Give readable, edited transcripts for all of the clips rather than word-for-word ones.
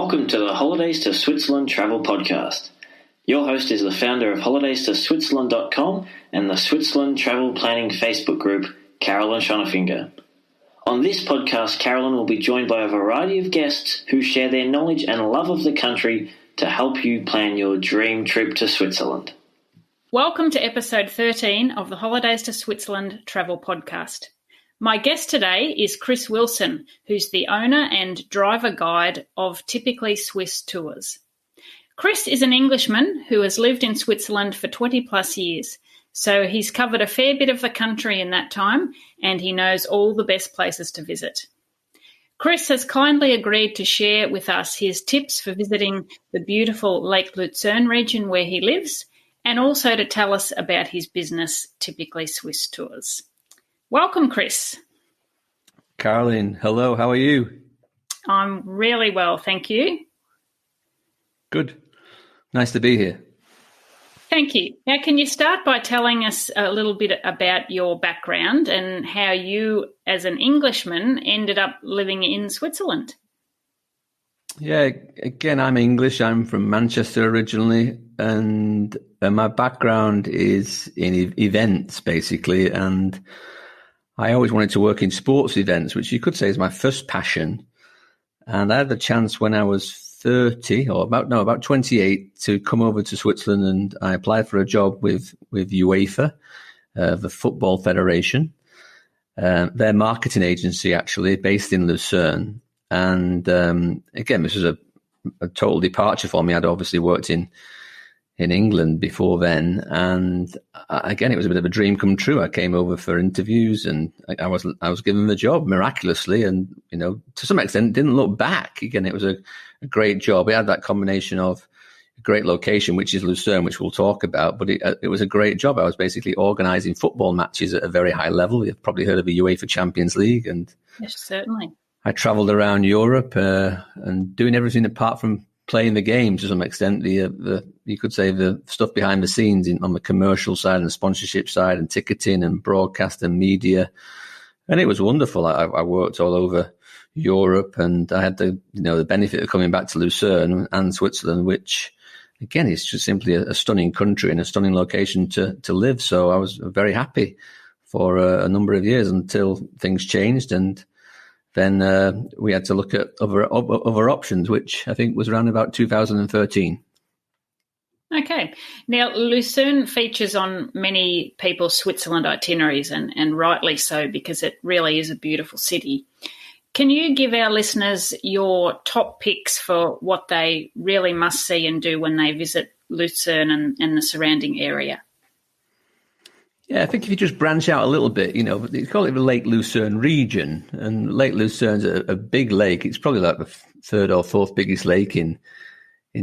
Welcome to the Holidays to Switzerland Travel Podcast. Your host is the founder of holidaysto-switzerland.com and the Switzerland Travel Planning Facebook group, Carolyn Schonnefinger. On this podcast, Carolyn will be joined by a variety of guests who share their knowledge and love of the country to help you plan your dream trip to Switzerland. Welcome to episode 13 of the Holidays to Switzerland Travel Podcast. My guest today is Chris Wilson, who's the owner and driver guide of Typically Swiss Tours. Chris is an Englishman who has lived in Switzerland for 20 plus years, so he's covered a fair bit of the country in that time and he knows all the best places to visit. Chris has kindly agreed to share with us his tips for visiting the beautiful Lake Lucerne region where he lives and also to tell us about his business, Typically Swiss Tours. Welcome, Chris. Caroline, hello, how are you? I'm really well, thank you. Good. Nice to be here. Thank you. Now, can you start by telling us a little bit about your background and how you, as an Englishman, ended up living in Switzerland? Yeah, again, I'm English. I'm from Manchester originally, and my background is in events, basically, and I always wanted to work in sports events, which you could say is my first passion. And I had the chance when I was 30 or about 28 to come over to Switzerland, and I applied for a job with UEFA, the Football Federation, their marketing agency actually based in Lucerne. And again, this was a total departure for me. I'd obviously worked in England before then, and again, it was a bit of a dream come true. I came over for interviews, and I was given the job miraculously, and to some extent, didn't look back. Again, it was a great job. It had that combination of a great location, which is Lucerne, which we'll talk about, but it was a great job. I was basically organising football matches at a very high level. You've probably heard of the UEFA Champions League, and yes, certainly. I travelled around Europe and doing everything apart from playing the game to some extent. The you could say the stuff behind the scenes on the commercial side and the sponsorship side and ticketing and broadcast and media, and it was wonderful. I worked all over Europe, and I had the benefit of coming back to Lucerne and Switzerland, which again is just simply a stunning country and a stunning location to live. So I was very happy for a number of years until things changed, and then we had to look at other options, which I think was around about 2013. Okay. Now, Lucerne features on many people's Switzerland itineraries, and rightly so, because it really is a beautiful city. Can you give our listeners your top picks for what they really must see and do when they visit Lucerne and the surrounding area? Yeah, I think if you just branch out a little bit, they call it the Lake Lucerne region, and Lake Lucerne's a big lake. It's probably like the third or fourth biggest lake in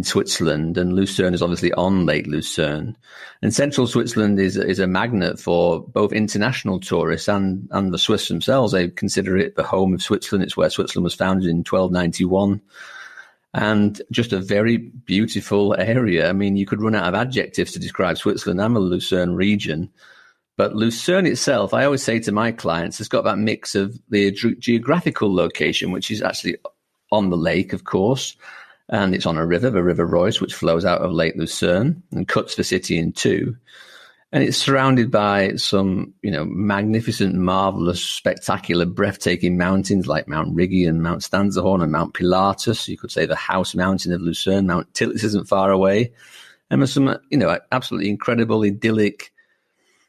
Switzerland, and Lucerne is obviously on Lake Lucerne. And central Switzerland is a magnet for both international tourists and the Swiss themselves. They consider it the home of Switzerland. It's where Switzerland was founded in 1291. And just a very beautiful area. I mean, you could run out of adjectives to describe Switzerland and the Lucerne region. But Lucerne itself, I always say to my clients, has got that mix of the geographical location, which is actually on the lake, of course, and it's on a river, the River Reuss, which flows out of Lake Lucerne and cuts the city in two. And it's surrounded by some, magnificent, marvelous, spectacular, breathtaking mountains like Mount Rigi and Mount Stanzerhorn and Mount Pilatus. You could say the house mountain of Lucerne. Mount Tillitz isn't far away. And there's some, absolutely incredible, idyllic,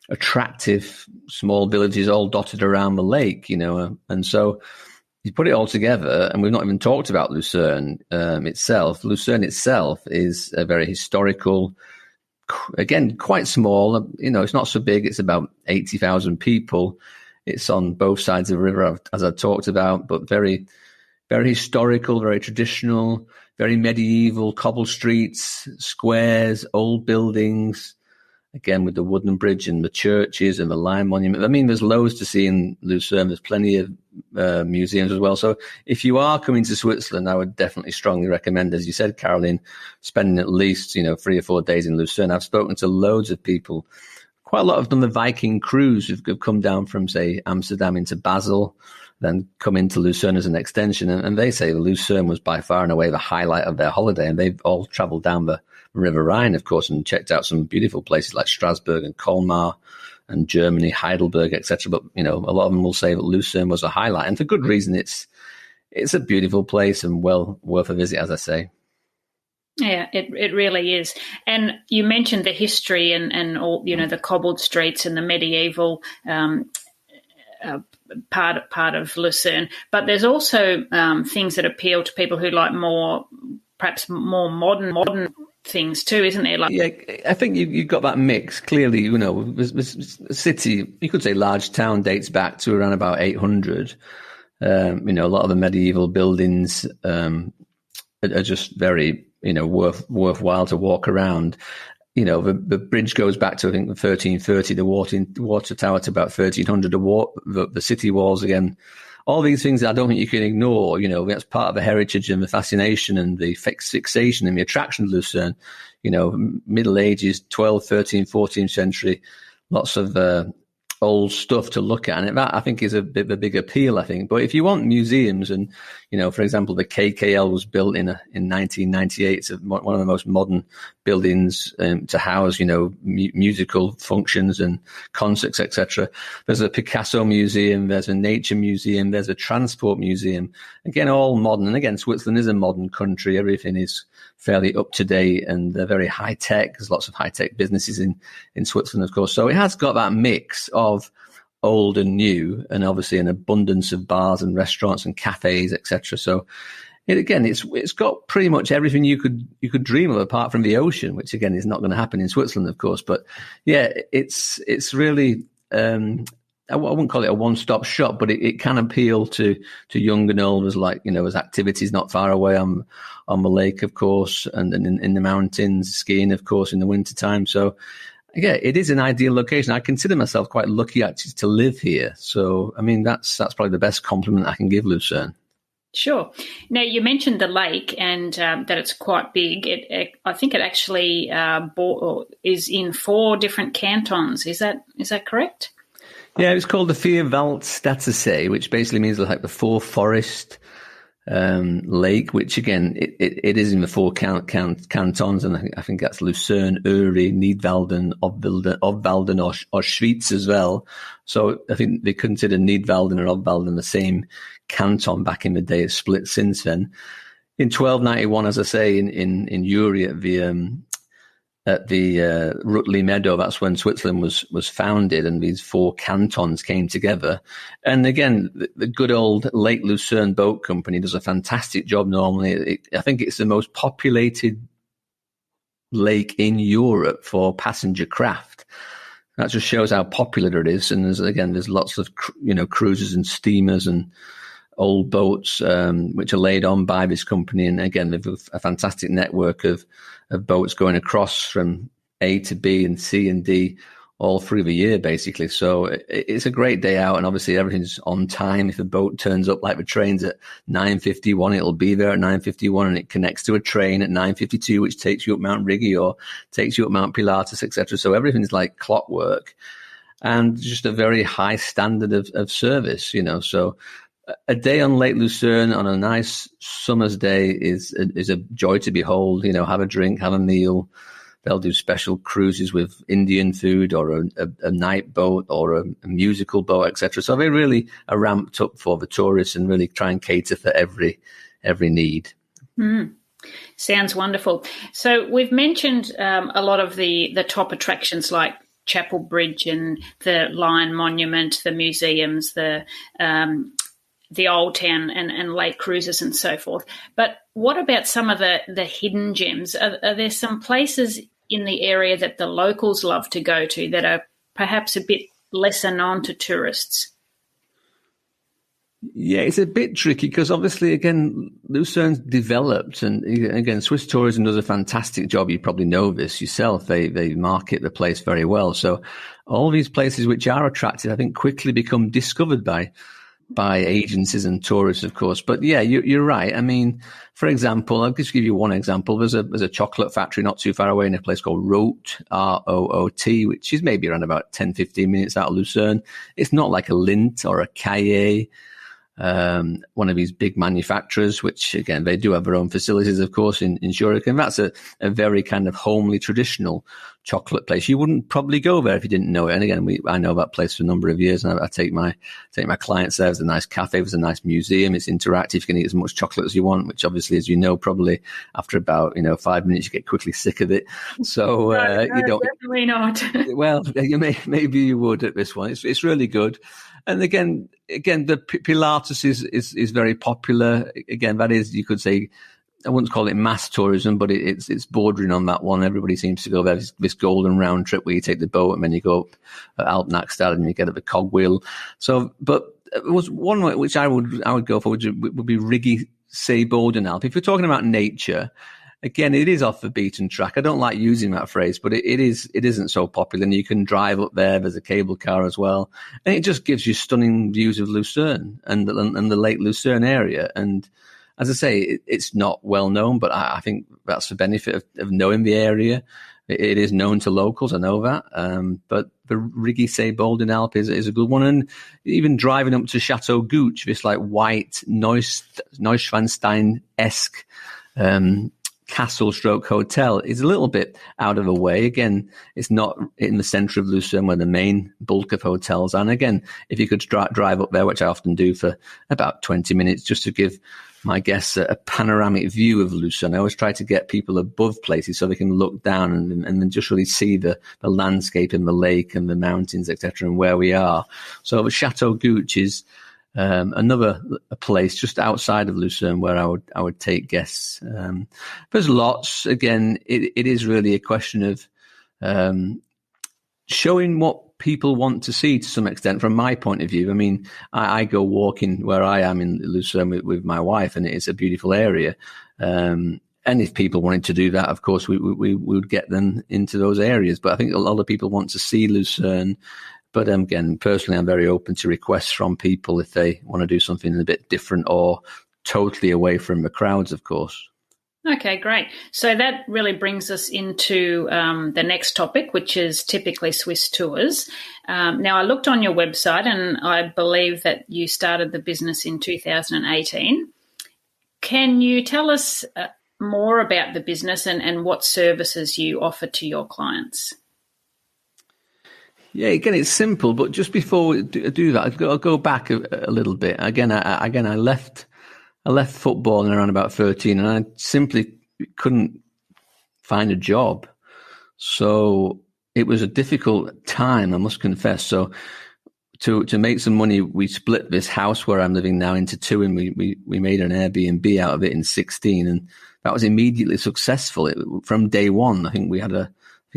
attractive small villages all dotted around the lake, and so you put it all together, and we've not even talked about Lucerne itself. Lucerne itself is a very historical, again, quite small, it's not so big. It's about 80,000 people. It's on both sides of the river, as I talked about, but very, very historical, very traditional, very medieval, cobble streets, squares, old buildings, again, with the wooden bridge and the churches and the Lion Monument. I mean, there's loads to see in Lucerne. There's plenty of museums as well. So if you are coming to Switzerland, I would definitely strongly recommend, as you said, Caroline, spending at least, 3 or 4 days in Lucerne. I've spoken to loads of people quite a lot of them, the Viking crews have come down from, say, Amsterdam into Basel, then come into Lucerne as an extension. And they say Lucerne was by far and away the highlight of their holiday. And they've all traveled down the River Rhine, of course, and checked out some beautiful places like Strasbourg and Colmar and Germany, Heidelberg, etc. But, a lot of them will say that Lucerne was a highlight. And for good reason. It's a beautiful place and well worth a visit, as I say. Yeah, it really is. And you mentioned the history and all, the cobbled streets and the medieval part of Lucerne. But there's also things that appeal to people who like perhaps more modern things too, isn't there? Yeah, I think you've got that mix. Clearly, the city, you could say large town, dates back to around about 800. A lot of the medieval buildings are just very, worthwhile to walk around. The bridge goes back to, I think, 1330, the water tower to about 1300, the city walls again. All these things I don't think you can ignore. That's part of the heritage and the fascination and the fixation and the attraction of Lucerne. Middle Ages, 12th, 13th, 14th century, lots of old stuff to look at. And that, I think, is a bit of a big appeal, I think. But if you want museums and, for example, the KKL was built in 1998. It's one of the most modern buildings to house, musical functions and concerts, etc. There's a Picasso museum. There's a nature museum. There's a transport museum. Again, all modern. And again, Switzerland is a modern country. Everything is fairly up to date and they're very high tech. There's lots of high tech businesses in Switzerland, of course. So it has got that mix of old and new, and obviously an abundance of bars and restaurants and cafes, etc. So it's got pretty much everything you could dream of, apart from the ocean, which again is not going to happen in Switzerland, of course. But yeah, it's really I wouldn't call it a one-stop shop, but it can appeal to young and old. There's activities not far away on the lake, of course, and in the mountains, skiing, of course, in the wintertime. So yeah, it is an ideal location. I consider myself quite lucky actually to live here. So, I mean, that's probably the best compliment I can give Lucerne. Sure. Now, you mentioned the lake and that it's quite big. I think it actually is in 4 different cantons. Is that correct? Yeah, it's called the Vierwaldstättersee, which basically means like the 4 forest lake, which again, it is in the 4 cantons, and I think that's Lucerne, Uri, Nidwalden, Obwalden, or Schwyz as well. So I think they consider Nidwalden or Obwalden the same canton back in the day. It's split since then. In 1291, as I say, in Uri at the Rutli Meadow, that's when Switzerland was founded, and these 4 cantons came together. And again, the good old Lake Lucerne Boat Company does a fantastic job normally. I think it's the most populated lake in Europe for passenger craft. That just shows how popular it is. And there's lots of cruisers and steamers and old boats which are laid on by this company. And again, they've a fantastic network of boats going across from A to B and C and D all through the year, basically. So it's a great day out, and obviously everything's on time. If a boat turns up, like the train's at 9:51, it'll be there at 9:51, and it connects to a train at 9:52, which takes you up Mount Rigi or takes you up Mount Pilatus, etc. So everything's like clockwork, and just a very high standard of service, So a day on Lake Lucerne on a nice summer's day is a joy to behold. Have a drink, have a meal. They'll do special cruises with Indian food or a night boat or a musical boat, etc. So they really are ramped up for the tourists and really try and cater for every need. Sounds wonderful. So we've mentioned a lot of the top attractions like Chapel Bridge and the Lion Monument, the museums, the Old Town and lake cruises and so forth. But what about some of the hidden gems? Are there some places in the area that the locals love to go to that are perhaps a bit lesser known to tourists? Yeah, it's a bit tricky because obviously, again, Lucerne's developed, and again, Swiss tourism does a fantastic job. You probably know this yourself. They market the place very well. So all these places which are attractive, I think, quickly become discovered by by agencies and tourists, of course. But yeah, you're right. I mean, for example, I'll just give you one example. There's a chocolate factory not too far away in a place called Root, Root, which is maybe around about 10, 15 minutes out of Lucerne. It's not like a Lindt or a Cahiers, one of these big manufacturers, which again, they do have their own facilities, of course, in Zurich. And that's a very kind of homely, traditional chocolate place. You wouldn't probably go there if you didn't know it. And again, I know that place for a number of years, and I take my clients there. There's a nice cafe, there's a nice museum, it's interactive. You can eat as much chocolate as you want, which obviously, as you know, probably after about 5 minutes, you get quickly sick of it. So no, you don't. Definitely not. Well, maybe you would at this one. It's really good. And again, the Pilates is very popular. Again, that is, you could say, I wouldn't call it mass tourism, but it's bordering on that one. Everybody seems to go there. This golden round trip where you take the boat and then you go up Alpnachstad and you get at the cogwheel. So, but it was one which I would go for, which would be Rigi Seebodenalp. If you're talking about nature, again, it is off the beaten track. I don't like using that phrase, but it isn't so popular. And you can drive up there. There's a cable car as well. And it just gives you stunning views of Lucerne and the Lake Lucerne area. And as I say, it's not well known, but I think that's the benefit of knowing the area. It is known to locals, I know that. But the Rigi Seebodenalp is a good one. And even driving up to Chateau Gooch, this like white Neuschwanstein-esque castle stroke hotel, is a little bit out of the way. Again, it's not in the center of Lucerne where the main bulk of hotels are. And again, if you could drive up there, which I often do for about 20 minutes, just to give my guests a panoramic view of Lucerne. I always try to get people above places so they can look down and then just really see the landscape and the lake and the mountains, etc., and where we are. So the Chateau Gooch is another place just outside of Lucerne where I would take guests. There's lots. Again, it is really a question of showing what people want to see to some extent. From my point of view, I mean, I go walking where I am in Lucerne with my wife, and it's a beautiful area. And if people wanted to do that, of course, we would get them into those areas. But I think a lot of people want to see Lucerne. But again, personally, I'm very open to requests from people if they want to do something a bit different or totally away from the crowds, of course. Okay, great. So that really brings us into the next topic, which is typically Swiss tours. Now, I looked on your website and I believe that you started the business in 2018. Can you tell us more about the business and what services you offer to your clients? Yeah, again, it's simple, but just before we do that, I'll go back a little bit. Again, I left football around about 13, and I simply couldn't find a job. So it was a difficult time, I must confess. So to make some money, we split this house where I'm living now into two, and we made an Airbnb out of it in 16, and that was immediately successful. From day one, I think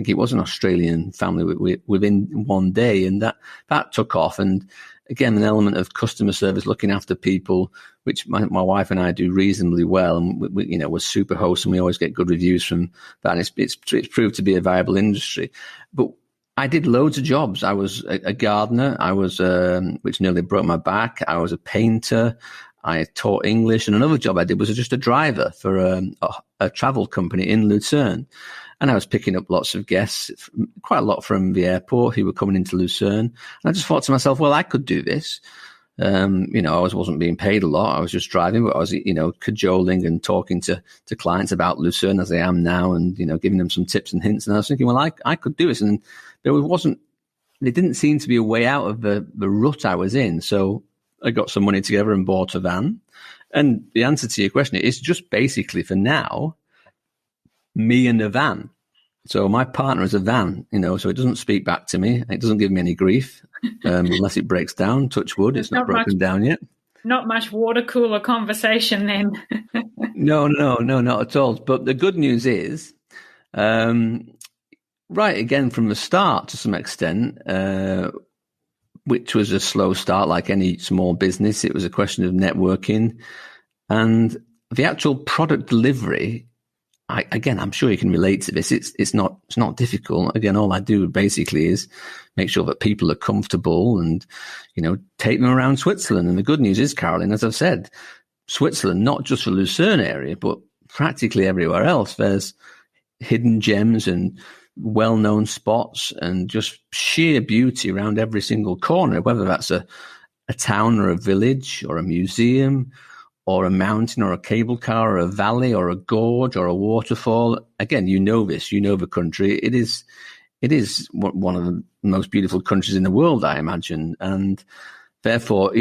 it was an Australian family within one day, and that took off. And again, an element of customer service, looking after people, which my wife and I do reasonably well. And we're super hosts, and we always get good reviews from that. And it's proved to be a viable industry. But I did loads of jobs. I was a gardener. I was, which nearly broke my back. I was a painter. I taught English. And another job I did was just a driver for a travel company in Lucerne. And I was picking up lots of guests, quite a lot from the airport who were coming into Lucerne. And I just thought to myself, well, I could do this. I wasn't being paid a lot. I was just driving, but I was, cajoling and talking to clients about Lucerne as I am now, and, giving them some tips and hints. And I was thinking, well, I could do this. And there didn't seem to be a way out of the rut I was in. So I got some money together and bought a van. And the answer to your question is just basically for now, me and a van. So my partner is a van, so it doesn't speak back to me. It doesn't give me any grief unless it breaks down. Touch wood, it's not broken down yet. Not much water cooler conversation then. No, not at all. But the good news is, right again from the start to some extent, which was a slow start like any small business. It was a question of networking, and the actual product delivery I'm sure you can relate to this. It's not difficult. Again, all I do basically is make sure that people are comfortable and, take them around Switzerland. And the good news is, Caroline, as I've said, Switzerland, not just the Lucerne area, but practically everywhere else, there's hidden gems and well-known spots and just sheer beauty around every single corner, whether that's a town or a village or a museum or a mountain or a cable car or a valley or a gorge or a waterfall. Again, this, the country. It is one of the most beautiful countries in the world, I imagine. And therefore,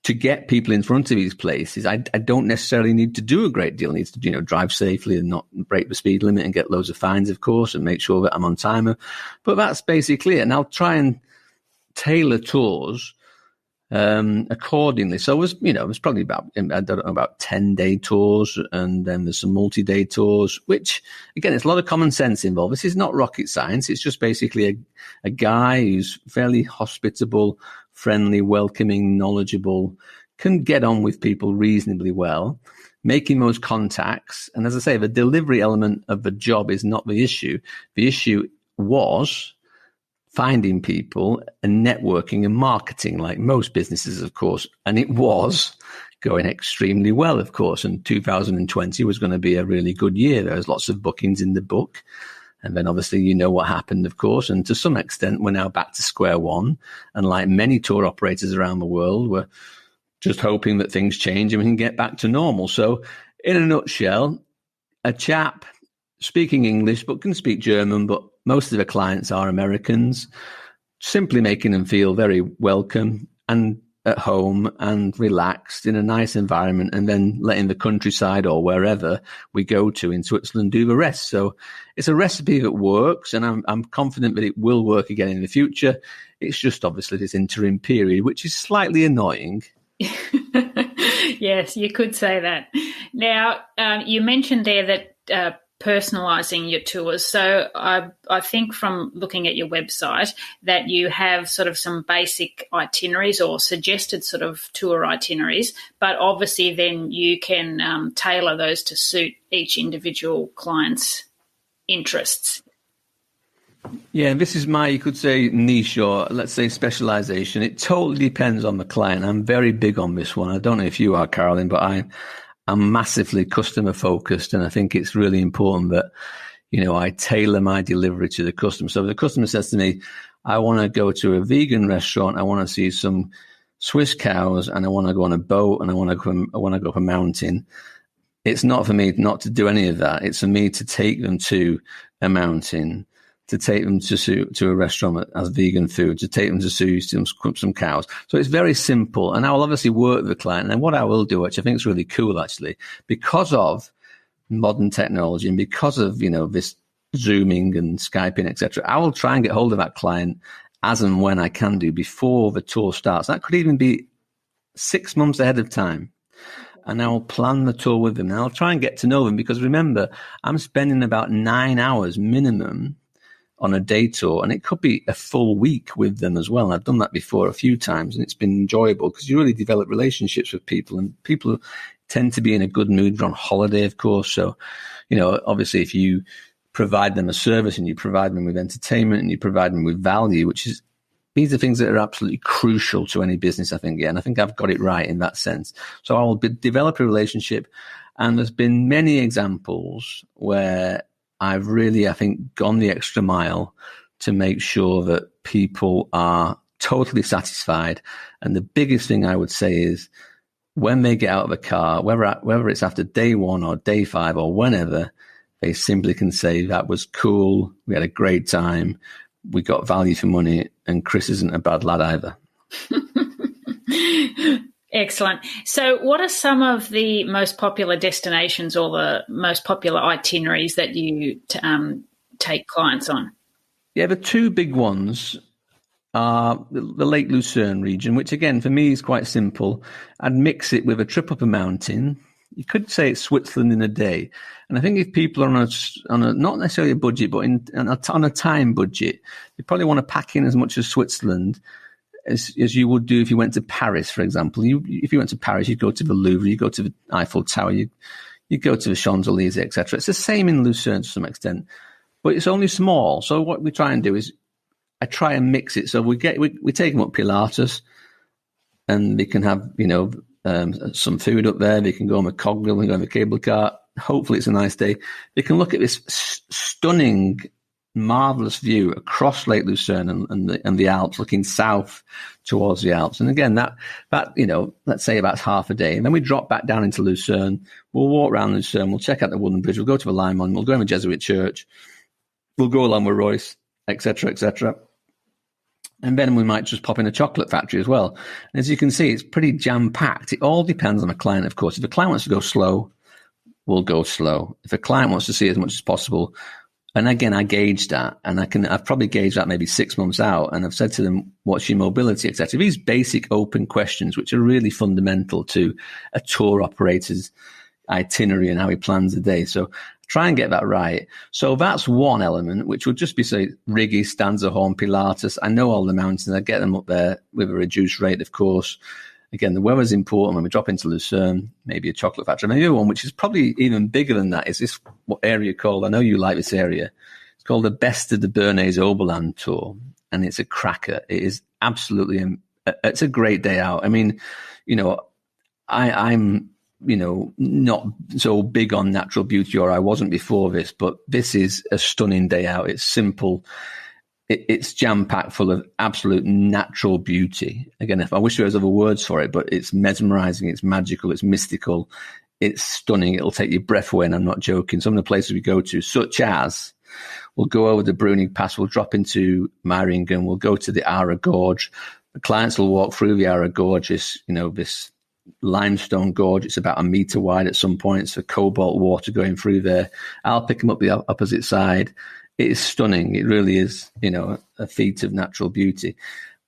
to get people in front of these places, I don't necessarily need to do a great deal. I need to, drive safely and not break the speed limit and get loads of fines, of course, and make sure that I'm on timer. But that's basically it. And I'll try and tailor tours accordingly. So it was probably about 10-day tours, and then there's some multi-day tours, which again, there's a lot of common sense involved. This is not rocket science. It's just basically a guy who's fairly hospitable, friendly, welcoming, knowledgeable, can get on with people reasonably well, making those contacts. And as I say, the delivery element of the job is not the issue. The issue was finding people and networking and marketing, like most businesses, of course. And it was going extremely well, of course. And 2020 was going to be a really good year. There was lots of bookings in the book. And then obviously, what happened, of course. And to some extent, we're now back to square one. And like many tour operators around the world, we're just hoping that things change and we can get back to normal. So in a nutshell, a chap speaking English, but can speak German, but most of the clients are Americans, simply making them feel very welcome and at home and relaxed in a nice environment, and then letting the countryside or wherever we go to in Switzerland do the rest. So it's a recipe that works, and I'm confident that it will work again in the future. It's just obviously this interim period, which is slightly annoying. Yes, you could say that. Now, you mentioned there that personalising your tours. So I think from looking at your website that you have sort of some basic itineraries or suggested sort of tour itineraries, but obviously then you can tailor those to suit each individual client's interests. Yeah, this is my, you could say, niche, or let's say specialisation. It totally depends on the client. I'm very big on this one. I don't know if you are, Caroline, but I'm massively customer focused, and I think it's really important that, I tailor my delivery to the customer. So if the customer says to me, I want to go to a vegan restaurant, I want to see some Swiss cows, and I want to go on a boat, and I want to go up a mountain. It's not for me not to do any of that. It's for me to take them to a mountain, to take them to a restaurant that has vegan food, to take them to see some cows. So it's very simple. And I will obviously work with the client. And what I will do, which I think is really cool, actually, because of modern technology and because of, this Zooming and Skyping, etc., I will try and get hold of that client as and when I can do before the tour starts. That could even be 6 months ahead of time. And I will plan the tour with them. And I'll try and get to know them, because remember, I'm spending about 9 hours minimum on a day tour, and it could be a full week with them as well. I've done that before a few times, and it's been enjoyable because you really develop relationships with people, and people tend to be in a good mood. They're on holiday, of course. So, obviously if you provide them a service and you provide them with entertainment and you provide them with value, these are things that are absolutely crucial to any business, I think. Yeah, and I think I've got it right in that sense. So I will develop a relationship, and there's been many examples where I've really, I think, gone the extra mile to make sure that people are totally satisfied. And the biggest thing I would say is when they get out of the car, whether it's after day 1 or day 5 or whenever, they simply can say, that was cool, we had a great time, we got value for money, and Chris isn't a bad lad either. Excellent. So what are some of the most popular destinations or the most popular itineraries that you take clients on? Yeah, the two big ones are the Lake Lucerne region, which again, for me is quite simple. I'd mix it with a trip up a mountain. You could say it's Switzerland in a day. And I think if people are on a not necessarily a budget, but on a time budget, they probably want to pack in as much as Switzerland as you would do if you went to Paris, for example. If you went to Paris, you'd go to the Louvre, you go to the Eiffel Tower, you You go to the Champs-Élysées, etc. It's the same in Lucerne to some extent, but it's only small. So what we try and do is I try and mix it. So we take them up Pilatus, and they can have, some food up there. They can go on the cogwheel and go on the cable car. Hopefully it's a nice day. They can look at this stunning, marvelous view across Lake Lucerne and the Alps, looking south towards the Alps. And again, that let's say about half a day. And then we drop back down into Lucerne. We'll walk around Lucerne. We'll check out the wooden bridge. We'll go to the Lime Monument. We'll go to the Jesuit church. We'll go along with Royce, etc., etc. And then we might just pop in a chocolate factory as well. And as you can see, it's pretty jam-packed. It all depends on the client, of course. If the client wants to go slow, we'll go slow. If a client wants to see as much as possible, and again, I gauge that, and I've probably gauged that maybe 6 months out, and I've said to them, what's your mobility, etc. These basic open questions, which are really fundamental to a tour operator's itinerary and how he plans the day. So try and get that right. So that's one element, which would just be, say, Riggy, Stanzerhorn, Pilatus. I know all the mountains. I get them up there with a reduced rate, of course. Again, the weather's important. When we drop into Lucerne, maybe a chocolate factory. And the other one, which is probably even bigger than that, is this area called, I know you like this area, it's called the Best of the Bernese Oberland Tour. And it's a cracker. It is absolutely, it's a great day out. I mean, I'm not so big on natural beauty, or I wasn't before this, but this is a stunning day out. It's simple. It's jam-packed full of absolute natural beauty. Again, I wish there was other words for it, but it's mesmerizing, it's magical, it's mystical, it's stunning. It'll take your breath away, and I'm not joking. Some of the places we go to, such as, we'll go over the Bruning Pass, we'll drop into Meiringen, we'll go to the Ara Gorge. The clients will walk through the Ara Gorge, this limestone gorge. It's about 1 meter wide at some points, for cobalt water going through there. I'll pick them up the opposite side. It is stunning. It really is, a feat of natural beauty.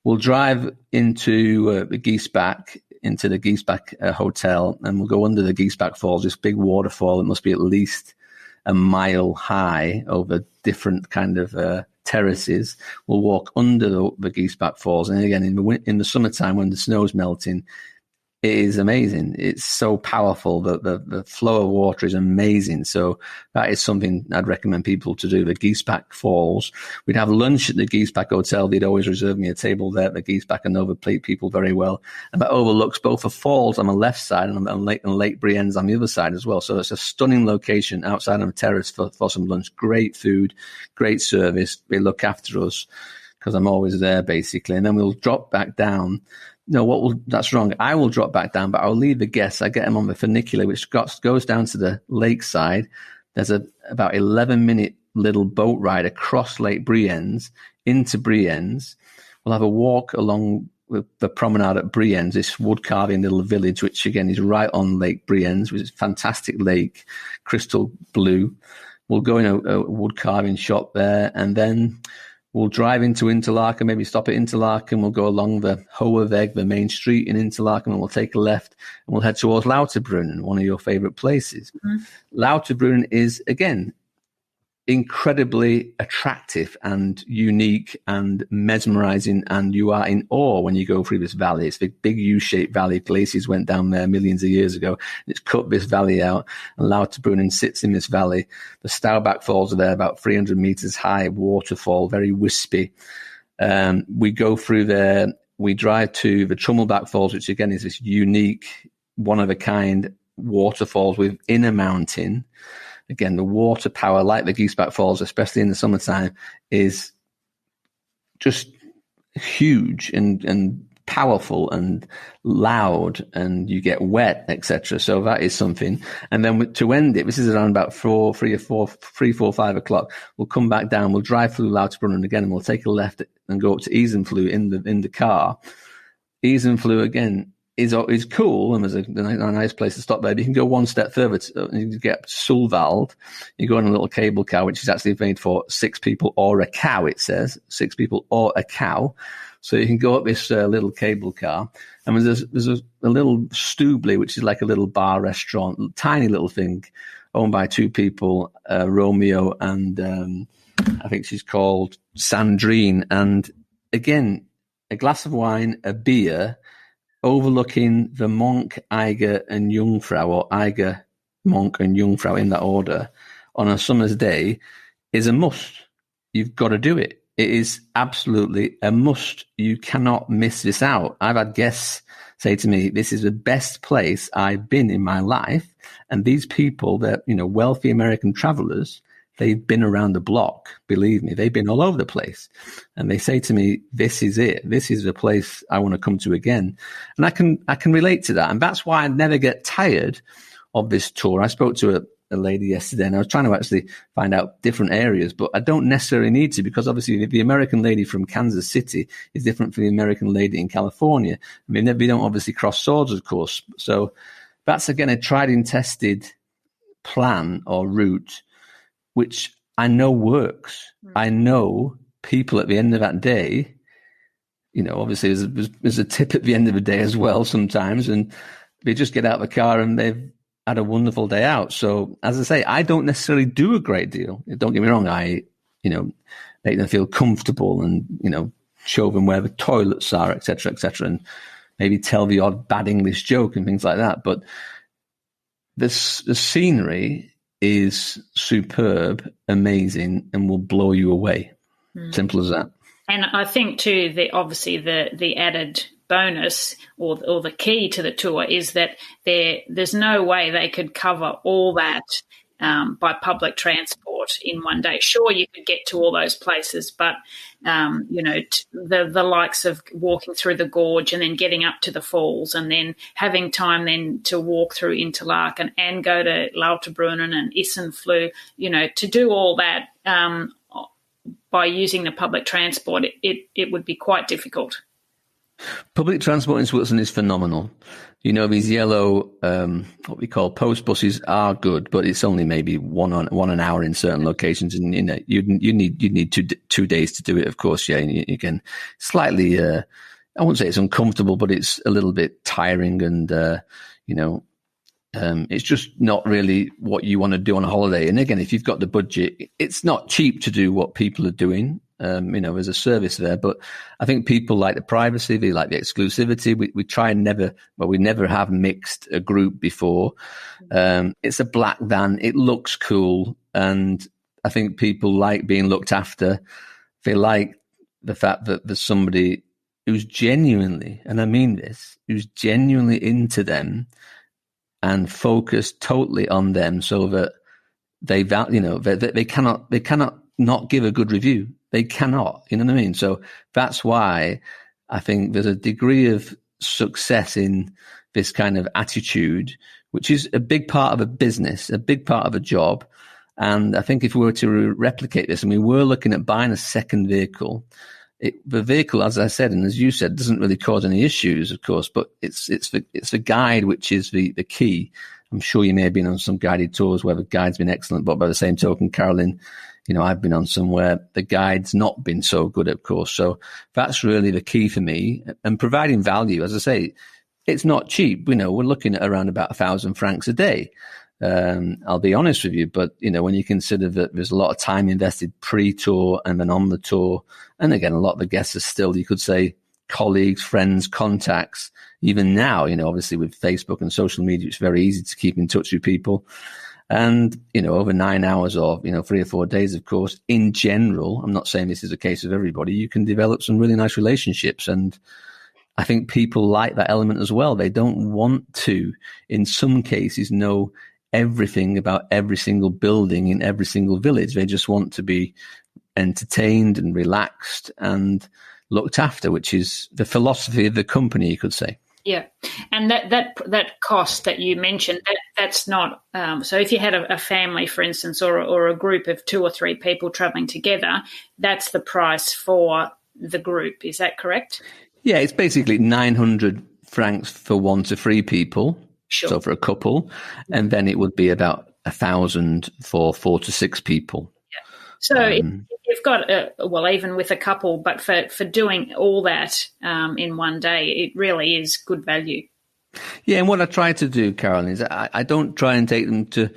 We'll drive into the Giesbach, into the Giesbach Hotel, and we'll go under the Giesbach Falls, this big waterfall. It must be at least 1 mile high over different kind of terraces. We'll walk under the Giesbach Falls. And again, in the summertime when the snow's melting, it is amazing. It's so powerful. The flow of water is amazing. So that is something I'd recommend people to do. The Giesbach Falls. We'd have lunch at the Giesbach Hotel. They'd always reserve me a table there at the Giesbach, and overplate people very well. And that overlooks both the falls on the left side and Lake Brienz on the other side as well. So it's a stunning location outside on a terrace for some lunch. Great food, great service. They look after us because I'm always there, basically. And then we'll drop back down. No, that's wrong. I will drop back down, but I'll leave the guests. I get them on the funicular, which goes down to the lakeside. There's about 11-minute little boat ride across Lake Brienz into Brienz. We'll have a walk along the promenade at Brienz, this wood carving little village, which again is right on Lake Brienz, which is a fantastic lake, crystal blue. We'll go in a wood carving shop there, and then we'll drive into Interlaken, maybe stop at Interlaken. We'll go along the Hohe Weg, the main street in Interlaken, and we'll take a left, and we'll head towards Lauterbrunnen, one of your favorite places. Mm-hmm. Lauterbrunnen is, again, incredibly attractive and unique and mesmerizing, and you are in awe when you go through this valley. It's a big U-shaped valley. Glaciers went down there millions of years ago. It's cut this valley out, and Lauterbrunnen sits in this valley. The Staubach Falls are there, about 300 meters high, waterfall, very wispy. We go through there. We drive to the Trummelbach Falls, which again is this unique, one-of-a-kind waterfalls within a mountain. Again, the water power, like the Giesbach Falls, especially in the summertime, is just huge and powerful and loud, and you get wet, etc. So that is something. And then to end it, this is around about 4, 5 o'clock. We'll come back down. We'll drive through Lauterbrunnen again, and we'll take a left and go up to Isenfluh in the car. Isenfluh again is cool, and there's a nice place to stop there. But you can go one step further you get to Sulwald. You go on a little cable car, which is actually made for 6 people or a cow, it says. 6 people or a cow. So you can go up this little cable car. And there's a little Stubli, which is like a little bar restaurant, tiny little thing, owned by 2 people, Romeo and I think she's called Sandrine. And again, a glass of wine, a beer, overlooking the Monk, Eiger, and Jungfrau, or Eiger monk and Jungfrau in that order on a summer's day is a must. You've got to do it. It is absolutely a must. You cannot miss this out. I've had guests say to me, this is the best place I've been in my life. And these people, they're, wealthy American travelers, they've been around the block. Believe me, they've been all over the place. And they say to me, this is it. This is the place I want to come to again. And I can relate to that. And that's why I never get tired of this tour. I spoke to a lady yesterday, and I was trying to actually find out different areas, but I don't necessarily need to, because obviously the American lady from Kansas City is different from the American lady in California. I mean, we don't obviously cross swords, of course. So that's, again, a tried and tested plan or route, which I know works. I know people at the end of that day, obviously there's a tip at the end of the day as well sometimes, and they just get out of the car and they've had a wonderful day out. So, as I say, I don't necessarily do a great deal. Don't get me wrong. I, make them feel comfortable and, show them where the toilets are, et cetera, and maybe tell the odd bad English joke and things like that. But the scenery is superb, amazing, and will blow you away. Simple as that. And I think too, the added bonus or the key to the tour is that there's no way they could cover all that by public transport in one day. Sure, you could get to all those places, but the likes of walking through the gorge and then getting up to the falls and then having time then to walk through Interlaken and go to Lauterbrunnen and Issenfluh, to do all that by using the public transport, it would be quite difficult. Public transport in Switzerland is phenomenal. These yellow, what we call post buses are good, but it's only maybe one an hour in certain locations. And, you need 2 days to do it, of course. Yeah. You can slightly, I wouldn't say it's uncomfortable, but it's a little bit tiring and, it's just not really what you want to do on a holiday. And again, if you've got the budget, it's not cheap to do what people are doing. There's a service there, but I think people like the privacy, they like the exclusivity. We try and we never have mixed a group before. It's a black van. It looks cool. And I think people like being looked after. They like the fact that there's somebody who's genuinely, and I mean this, who's genuinely into them and focused totally on them, so that they cannot not give a good review. They cannot, you know what I mean? So that's why I think there's a degree of success in this kind of attitude, which is a big part of a business, a big part of a job. And I think if we were to replicate this, and we were looking at buying a second vehicle, the vehicle, as I said, and as you said, doesn't really cause any issues, of course, but it's the guide which is the key. I'm sure you may have been on some guided tours where the guide's been excellent, but by the same token, Carolyn, I've been on some where the guide's not been so good, of course. So that's really the key for me. And providing value, as I say, it's not cheap. We're looking at around about 1,000 francs a day. I'll be honest with you, but when you consider that there's a lot of time invested pre-tour and then on the tour, and again, a lot of the guests are still, you could say, colleagues, friends, contacts. Even now, obviously with Facebook and social media, it's very easy to keep in touch with people. And, over 9 hours or, 3 or 4 days, of course, in general, I'm not saying this is the case of everybody, you can develop some really nice relationships. And I think people like that element as well. They don't want to, in some cases, know everything about every single building in every single village. They just want to be entertained and relaxed and looked after, which is the philosophy of the company, you could say. Yeah, and that cost that you mentioned, that's not so if you had a family, for instance, or a group of 2 or 3 people travelling together, that's the price for the group. Is that correct? Yeah, it's basically 900 francs for 1 to 3 people. Sure. So for a couple, and then it would be about 1,000 for 4 to 6 people. So if you've got, even with a couple, but for doing all that in one day, it really is good value. Yeah, and what I try to do, Carolyn, is I don't try and take them to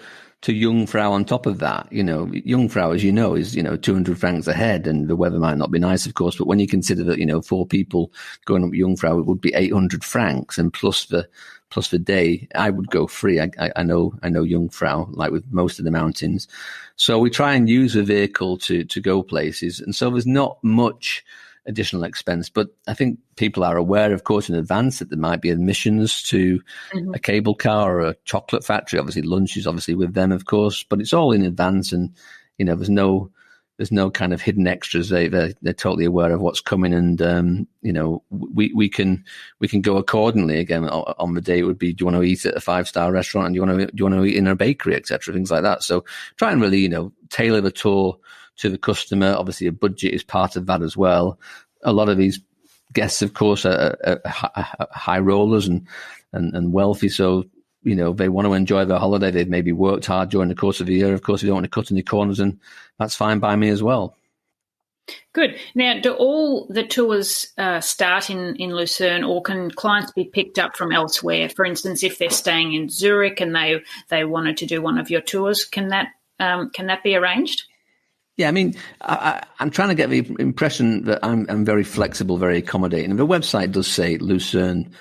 Jungfrau on top of that. Jungfrau, as you know, is 200 francs a head, and the weather might not be nice, of course. But when you consider that 4 people going up Jungfrau, it would be 800 francs, and plus the day, I would go free. I know Jungfrau, like with most of the mountains. So we try and use a vehicle to go places, and so there's not much additional expense. But I think people are aware, of course, in advance that there might be admissions to a cable car or a chocolate factory. Obviously, lunch is obviously with them, of course, but it's all in advance, and there's no kind of hidden extras. They're totally aware of what's coming, and we can go accordingly. Again, on the day, it would be, do you want to eat at a 5-star restaurant, and do you want to eat in a bakery, etc., things like that. So try and really tailor the tour to the customer. Obviously, a budget is part of that as well. A lot of these guests, of course, are high rollers and wealthy, so they want to enjoy their holiday. They've maybe worked hard during the course of the year. Of course, they don't want to cut any corners, and that's fine by me as well. Good. Now, do all the tours start in Lucerne, or can clients be picked up from elsewhere? For instance, if they're staying in Zurich and they wanted to do one of your tours, can that be arranged? Yeah, I mean, I'm trying to get the impression that I'm very flexible, very accommodating. And the website does say Lucerne,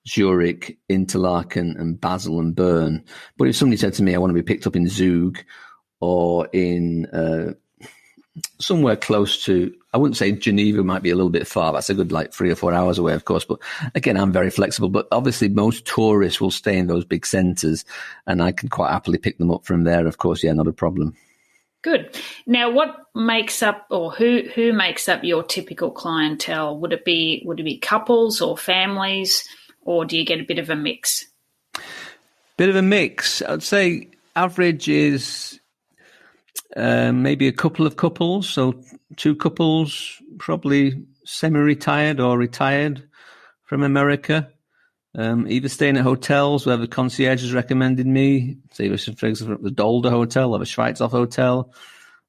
Zurich, Interlaken, and Basel and Bern. But if somebody said to me, I want to be picked up in Zug or in somewhere close to, I wouldn't say Geneva might be a little bit far. That's a good 3 or 4 hours away, of course. But again, I'm very flexible. But obviously, most tourists will stay in those big centres, and I can quite happily pick them up from there, of course. Yeah, not a problem. Good. Now, what makes up, or who makes up your typical clientele? Would it be couples or families, or do you get a bit of a mix? Bit of a mix. I'd say average is maybe a couple of couples. So 2 couples, probably semi-retired or retired from America, either staying at hotels where the concierge has recommended me, say, for example, the Dolder Hotel or the Schweizhof Hotel.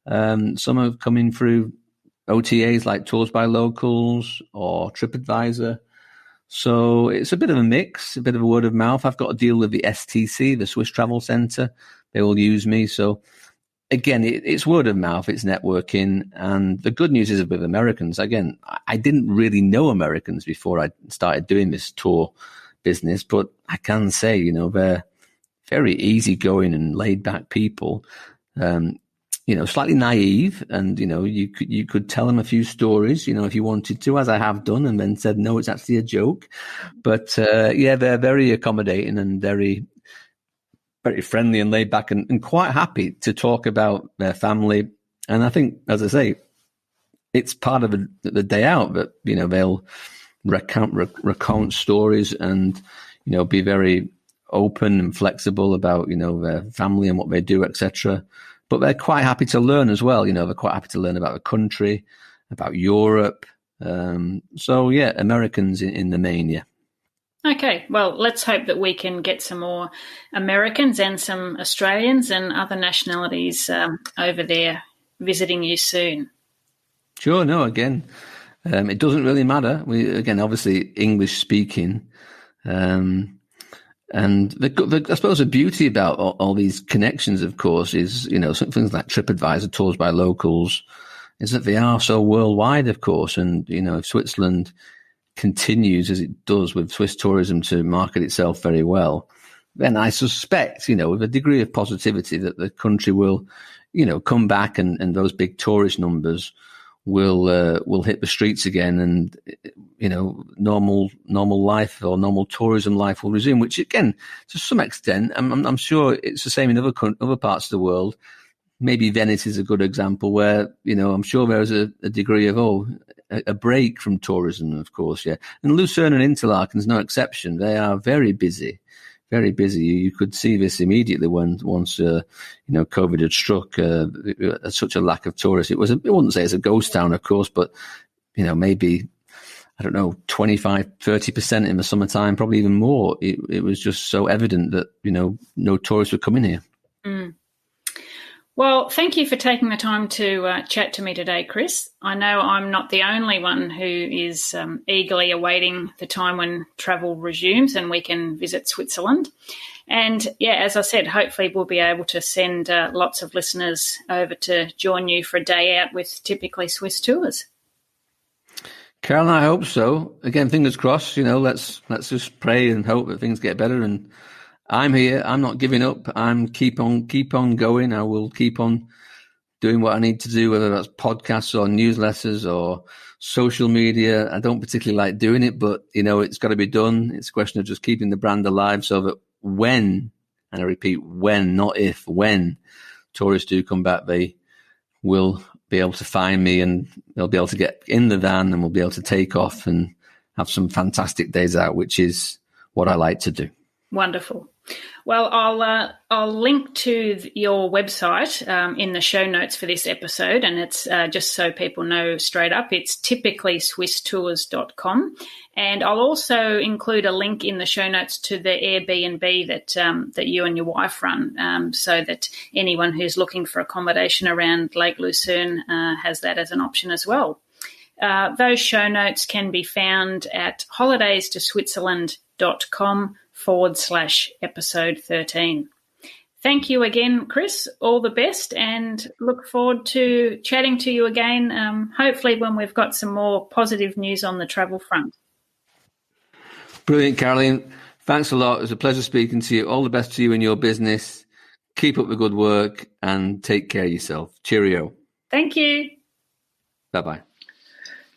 Some are coming through OTAs like Tours by Locals or TripAdvisor. So it's a bit of a mix, a bit of a word of mouth. I've got to deal with the STC, the Swiss Travel Centre. They will use me. So again, it's word of mouth, it's networking. And the good news is with Americans, again, I didn't really know Americans before I started doing this tour business, but I can say, they're very easygoing and laid back people, slightly naive. And, you could tell them a few stories, if you wanted to, as I have done, and then said, no, it's actually a joke. But, they're very accommodating and very, very friendly and laid back and quite happy to talk about their family. And I think, as I say, it's part of the day out that, they'll recount stories and, be very open and flexible about, their family and what they do, etc. But they're quite happy to learn as well. They're quite happy to learn about the country, about Europe. So, yeah, Americans in the main, yeah. Okay, well, let's hope that we can get some more Americans and some Australians and other nationalities over there visiting you soon. Sure, no, again, it doesn't really matter. Obviously, English speaking. And I suppose the beauty about all these connections, of course, is, some things like TripAdvisor, Tours by Locals, is that they are so worldwide, of course. And, if Switzerland continues as it does with Swiss tourism to market itself very well, then I suspect, with a degree of positivity that the country will, come back and those big tourist numbers will hit the streets again, and normal life or normal tourism life will resume. Which again, to some extent, I'm sure it's the same in other parts of the world. Maybe Venice is a good example where I'm sure there's a degree of a break from tourism, of course, yeah. And Lucerne and Interlaken is no exception. They are very busy. Very busy. You could see this immediately once COVID had struck. Such a lack of tourists. I wouldn't say it's a ghost town, of course, but maybe 25-30% in the summertime, probably even more. It was just so evident that no tourists were coming here. Mm. Well, thank you for taking the time to chat to me today, Chris. I know I'm not the only one who is eagerly awaiting the time when travel resumes and we can visit Switzerland. And yeah, as I said, hopefully we'll be able to send lots of listeners over to join you for a day out with Typically Swiss Tours. Carolyn, I hope so. Again, fingers crossed. Let's just pray and hope that things get better. And I'm here. I'm not giving up. I'm keep on going. I will keep on doing what I need to do, whether that's podcasts or newsletters or social media. I don't particularly like doing it, but it's got to be done. It's a question of just keeping the brand alive so that when, and I repeat, when, not if, when tourists do come back, they will be able to find me and they'll be able to get in the van and we'll be able to take off and have some fantastic days out, which is what I like to do. Wonderful. Well, I'll link to your website in the show notes for this episode, and it's just so people know straight up, it's typicallyswisstours.com. And I'll also include a link in the show notes to the Airbnb that you and your wife run, so that anyone who's looking for accommodation around Lake Lucerne has that as an option as well. Those show notes can be found at holidaystoSwitzerland.com/episode 13. Thank you again, Chris. All the best, and look forward to chatting to you again, hopefully when we've got some more positive news on the travel front. Brilliant, Caroline. Thanks a lot. It was a pleasure speaking to you. All the best to you in your business. Keep up the good work and take care of yourself. Cheerio. Thank you. Bye-bye.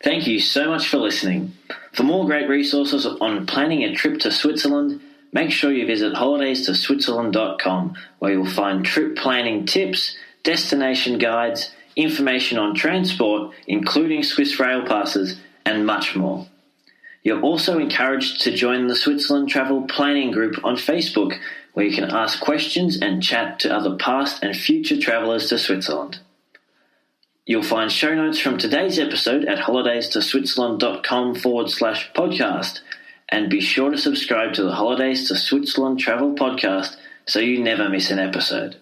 Thank you so much for listening. For more great resources on planning a trip to Switzerland, make sure you visit holidaystoSwitzerland.com, where you'll find trip planning tips, destination guides, information on transport, including Swiss rail passes, and much more. You're also encouraged to join the Switzerland Travel Planning Group on Facebook, where you can ask questions and chat to other past and future travellers to Switzerland. You'll find show notes from today's episode at holidaystoSwitzerland.com/podcast, and be sure to subscribe to the Holidays to Switzerland Travel Podcast so you never miss an episode.